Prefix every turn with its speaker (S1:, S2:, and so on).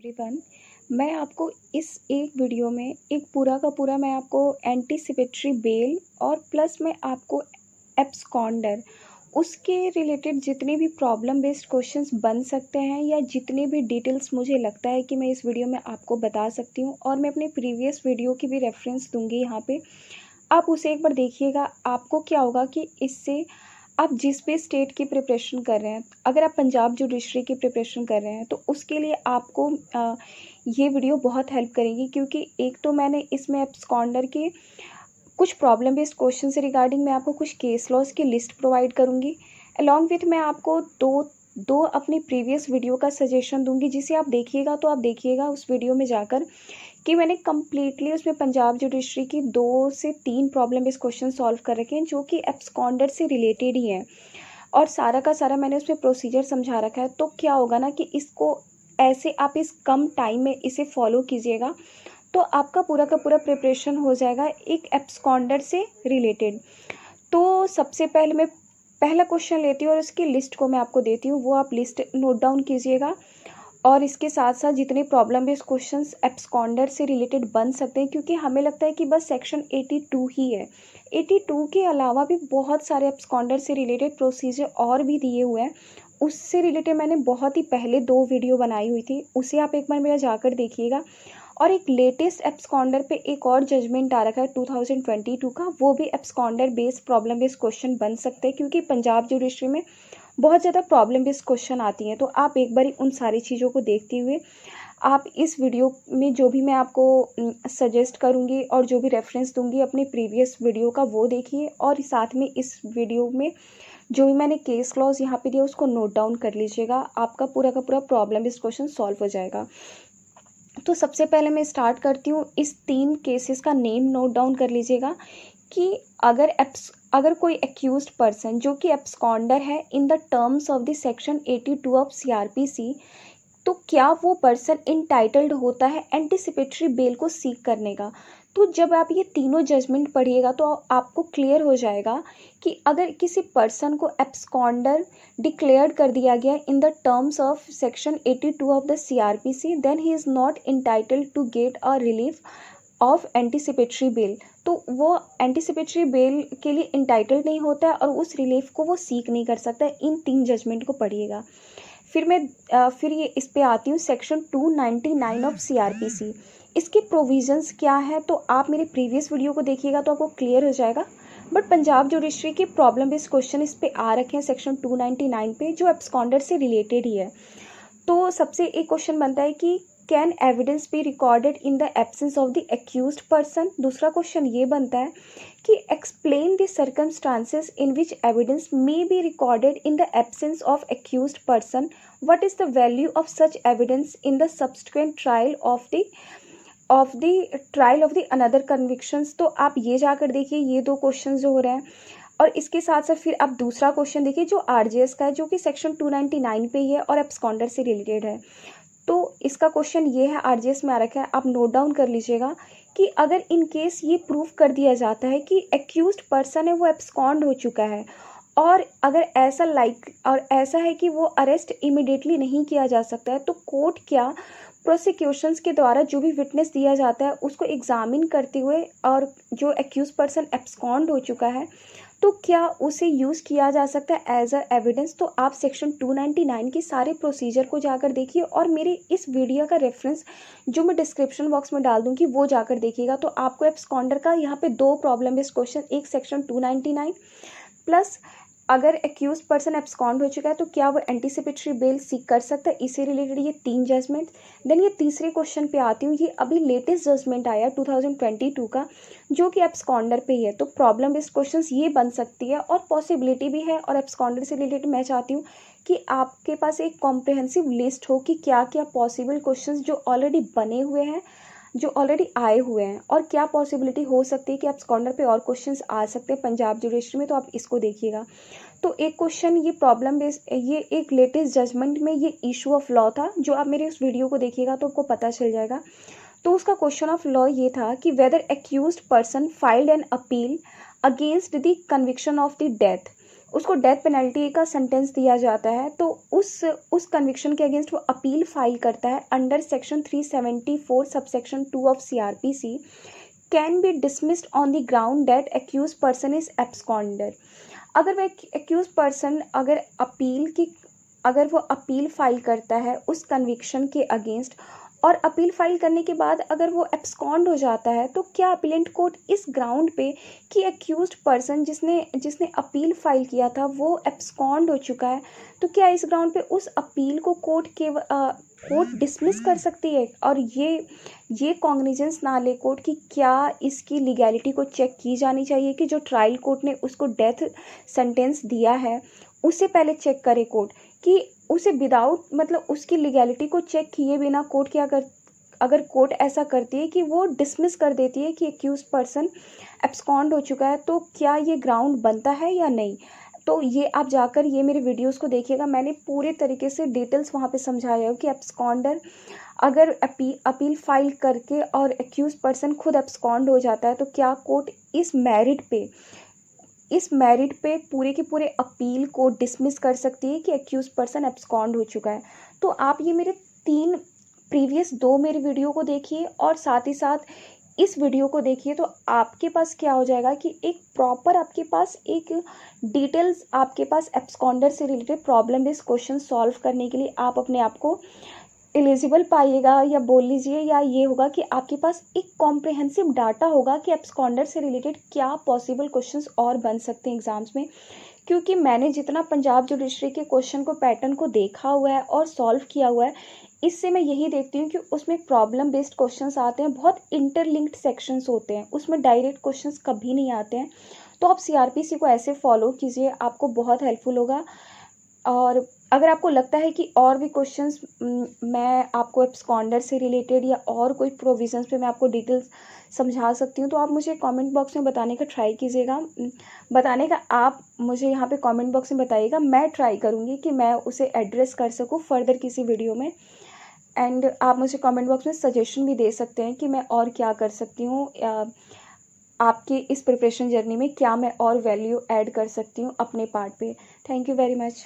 S1: Everyone, मैं आपको इस एक वीडियो में एक पूरा का पूरा मैं आपको एंटीसिपेटरी बेल और प्लस मैं आपको एब्सकॉन्डर उसके रिलेटेड जितने भी प्रॉब्लम बेस्ड क्वेश्चंस बन सकते हैं या जितने भी डिटेल्स मुझे लगता है कि मैं इस वीडियो में आपको बता सकती हूँ, और मैं अपने प्रीवियस वीडियो की भी रेफरेंस दूंगी यहाँ पे। आप उसे एक बार देखिएगा। आपको क्या होगा कि इससे आप जिस भी स्टेट की प्रिपरेशन कर रहे हैं, अगर आप पंजाब जुडिशरी की प्रिपरेशन कर रहे हैं तो उसके लिए आपको ये वीडियो बहुत हेल्प करेगी, क्योंकि एक तो मैंने इसमें एब्सकॉन्डर के कुछ प्रॉब्लम बेस्ड क्वेश्चन से रिगार्डिंग मैं आपको कुछ केस लॉज की लिस्ट प्रोवाइड करूँगी। अलॉन्ग विथ मैं आपको दो अपनी प्रीवियस वीडियो का सजेशन दूंगी, जिसे आप देखिएगा। तो आप देखिएगा उस वीडियो में जाकर कि मैंने कम्प्लीटली उसमें पंजाब जुडिशरी की 2 से 3 प्रॉब्लम बेस्ड क्वेश्चन सॉल्व कर रखे हैं, जो कि एब्सकॉन्डर से रिलेटेड ही हैं, और सारा का सारा मैंने उसमें प्रोसीजर समझा रखा है। तो क्या होगा ना कि इसको ऐसे आप इस कम टाइम में इसे फॉलो कीजिएगा तो आपका पूरा का पूरा प्रिपरेशन हो जाएगा एक एब्सकॉन्डर से रिलेटेड। तो सबसे पहले मैं पहला क्वेश्चन लेती हूँ और उसकी लिस्ट को मैं आपको देती हूँ, वो आप लिस्ट नोट डाउन कीजिएगा। और इसके साथ साथ जितने प्रॉब्लम बेस्ड क्वेश्चंस एब्सकॉन्डर से रिलेटेड बन सकते हैं, क्योंकि हमें लगता है कि बस सेक्शन 82 ही है। 82 के अलावा भी बहुत सारे एब्सकॉन्डर से रिलेटेड प्रोसीजर और भी दिए हुए हैं। उससे रिलेटेड मैंने बहुत ही पहले 2 वीडियो बनाई हुई थी, उसे आप एक बार मेरा जाकर देखिएगा। और एक लेटेस्ट एब्सकॉन्डर पे एक और जजमेंट आ रखा है 2022 का, वो भी absconder based problem based question बन सकते हैं, क्योंकि पंजाब जुडिशरी में बहुत ज़्यादा प्रॉब्लम बेस्ड क्वेश्चन आती हैं। तो आप एक बार उन सारी चीज़ों को देखते हुए आप इस वीडियो में जो भी मैं आपको सजेस्ट करूँगी और जो भी रेफरेंस दूंगी अपने प्रीवियस वीडियो का, वो देखिए। और साथ में इस वीडियो में जो भी मैंने केस क्लॉज यहाँ पे दिया उसको नोट डाउन कर लीजिएगा। आपका पूरा का पूरा प्रॉब्लम बेस्ड क्वेश्चन सॉल्व हो जाएगा। तो सबसे पहले मैं स्टार्ट करती हूँ। इस 3 केसेस का नेम नोट डाउन कर लीजिएगा कि अगर कोई एक्यूज्ड पर्सन जो कि एब्सकॉन्डर है इन the terms of the section 82 of CrPC, तो क्या वो पर्सन इंटाइटल्ड होता है एंटीसिपेटरी बेल को सीक करने का। तो जब आप ये तीनों जजमेंट पढ़िएगा तो आपको क्लियर हो जाएगा कि अगर किसी पर्सन को एब्सकॉन्डर डिक्लेयर्ड कर दिया गया in the terms of section 82 of the CRPC, then he is not entitled to get a relief of anticipatory bail. तो वो एंटीसिपेटरी बेल के लिए इंटाइटल्ड नहीं होता है और उस रिलीफ को वो सीक नहीं कर सकता है। इन 3 जजमेंट को पढ़िएगा। फिर ये इस पे आती हूँ सेक्शन 299 ऑफ सीआरपीसी। इसके प्रोविजंस क्या है तो आप मेरे प्रीवियस वीडियो को देखिएगा तो आपको क्लियर हो जाएगा। बट पंजाब जुडिशरी के प्रॉब्लम बेस्ड क्वेश्चन इस पे आ रखे हैं सेक्शन 299 पे, जो एब्सकॉन्डर से रिलेटेड ही है। तो सबसे एक क्वेश्चन बनता है कि can evidence be recorded in the absence of the accused person. दूसरा क्वेश्चन ये बनता है कि explain the circumstances in which evidence may be recorded in the absence of accused person. What is the value of such evidence in the subsequent trial of the another convictions. तो आप ये जाकर देखिए, ये 2 क्वेश्चन जो हो रहे हैं। और इसके साथ साथ फिर आप दूसरा क्वेश्चन देखिए जो आरजेएस का है, जो कि सेक्शन 299 पे ही है और एब्सकॉन्डर से रिलेटेड है। तो इसका क्वेश्चन ये है, आरजेएस में आ रखा है, आप नोट डाउन कर लीजिएगा कि अगर इन केस ये प्रूव कर दिया जाता है कि एक्यूज्ड पर्सन है वो एब्सकॉन्ड हो चुका है, और अगर ऐसा है कि वो अरेस्ट इमिडिएटली नहीं किया जा सकता है, तो कोर्ट क्या प्रोसिक्यूशंस के द्वारा जो भी विटनेस दिया जाता है उसको एग्जामिन करते हुए, और जो एक्यूज पर्सन एब्सकॉन्ड हो चुका है तो क्या उसे यूज़ किया जा सकता है एज अ एविडेंस। तो आप सेक्शन 299 के सारे प्रोसीजर को जाकर देखिए, और मेरे इस वीडियो का रेफरेंस जो मैं डिस्क्रिप्शन बॉक्स में डाल दूंगी वो जाकर देखिएगा। तो आपको एब्सकॉन्डर का यहाँ पे 2 प्रॉब्लम बेस्ड क्वेश्चन, एक सेक्शन 299 प्लस अगर एक्यूज पर्सन एब्सकॉन्ड हो चुका है तो क्या वो एंटीसिपेटरी बेल सीक कर सकता है, इससे रिलेटेड ये 3 जजमेंट। देन ये तीसरे क्वेश्चन पे आती हूँ। ये अभी लेटेस्ट जजमेंट आया 2022 का, जो कि एब्सकॉन्डर पे ही है। तो प्रॉब्लम बेस्ड क्वेश्चंस ये बन सकती है और पॉसिबिलिटी भी है। और एब्सकॉन्डर से रिलेटेड मैं चाहती हूँ कि आपके पास एक कॉम्प्रिहेंसिव लिस्ट हो कि क्या क्या पॉसिबल क्वेश्चंस जो ऑलरेडी बने हुए हैं, जो ऑलरेडी आए हुए हैं, और क्या पॉसिबिलिटी हो सकती है कि एब्सकॉन्डर पे और क्वेश्चंस आ सकते हैं पंजाब जुडिशरी में। तो आप इसको देखिएगा। तो एक क्वेश्चन ये प्रॉब्लम बेस्ड, ये एक लेटेस्ट जजमेंट में ये इशू ऑफ लॉ था, जो आप मेरे उस वीडियो को देखिएगा तो आपको पता चल जाएगा। तो उसका क्वेश्चन ऑफ लॉ ये था कि whether accused person filed an appeal against the conviction of the death. उसको डेथ पेनल्टी का सेंटेंस दिया जाता है, तो उस कन्विक्शन के अगेंस्ट वो अपील फाइल करता है under section 374 subsection 2 of CRPC, can be dismissed on the ground that accuse person is absconder. अगर वह एक्यूज पर्सन अगर वो अपील फाइल करता है उस कन्विक्शन के अगेंस्ट, और अपील फाइल करने के बाद अगर वो एब्सकॉन्ड हो जाता है, तो क्या अपीलेंट कोर्ट इस ग्राउंड पे कि एक्यूज्ड पर्सन जिसने अपील फाइल किया था वो एब्सकॉन्ड हो चुका है, तो क्या इस ग्राउंड पे उस अपील को कोर्ट डिसमिस कर सकती है? और ये कॉग्निजेंस ना ले कोर्ट की क्या इसकी लीगैलिटी को चेक की जानी चाहिए कि जो ट्रायल कोर्ट ने उसको डेथ सेंटेंस दिया है उससे पहले चेक करे कोर्ट कि उसे विदाउट मतलब उसकी लीगैलिटी को चेक किए बिना कोर्ट क्या कर, अगर कोर्ट ऐसा करती है कि वो डिसमिस कर देती है कि एक्यूज पर्सन एब्सकॉन्ड हो चुका है, तो क्या ये ग्राउंड बनता है या नहीं। तो ये आप जाकर ये मेरे वीडियोस को देखिएगा, मैंने पूरे तरीके से डिटेल्स वहाँ पे समझाया हो कि एब्सकॉन्डर अगर अपील फाइल करके और एक्यूज पर्सन खुद एब्सकॉन्ड हो जाता है, तो क्या कोर्ट इस मेरिट पे पूरे के पूरे अपील को डिसमिस कर सकती है कि एक्यूज पर्सन एब्सकॉन्ड हो चुका है। तो आप ये मेरे प्रीवियस 2 मेरे वीडियो को देखिए और साथ ही साथ इस वीडियो को देखिए, तो आपके पास क्या हो जाएगा कि एक प्रॉपर आपके पास एक डिटेल्स आपके पास एब्सकॉन्डर से related problem based question solve करने के लिए आप अपने आप को एलिजिबल पाइएगा, या बोल लीजिए या ये होगा कि आपके पास एक कॉम्प्रिहेंसिव डाटा होगा कि एब्सकॉन्डर से रिलेटेड क्या पॉसिबल क्वेश्चंस और बन सकते हैं एग्जाम्स में। क्योंकि मैंने जितना पंजाब जुडिशरी के क्वेश्चन को पैटर्न को देखा हुआ है और सॉल्व किया हुआ है, इससे मैं यही देखती हूँ कि उसमें प्रॉब्लम बेस्ड क्वेश्चंस आते हैं, बहुत इंटरलिंक्ड सेक्शंस होते हैं, उसमें डायरेक्ट क्वेश्चंस कभी नहीं आते हैं। तो आप CRPC को ऐसे फॉलो कीजिए, आपको बहुत हेल्पफुल होगा। और अगर आपको लगता है कि और भी क्वेश्चंस मैं आपको एब्सकॉन्डर से रिलेटेड या और कोई प्रोविजंस पे मैं आपको डिटेल्स समझा सकती हूँ, तो आप मुझे कमेंट बॉक्स में बताने का ट्राई कीजिएगा। आप मुझे यहाँ पे कमेंट बॉक्स में बताइएगा, मैं ट्राई करूँगी कि मैं उसे एड्रेस कर सकूँ फर्दर किसी वीडियो में। एंड आप मुझे कमेंट बॉक्स में सजेशन भी दे सकते हैं कि मैं और क्या कर सकती हूँ, आपके इस प्रिपरेशन जर्नी में क्या मैं और वैल्यू ऐड कर सकती हूँ अपने पार्ट पे। Thank you very much.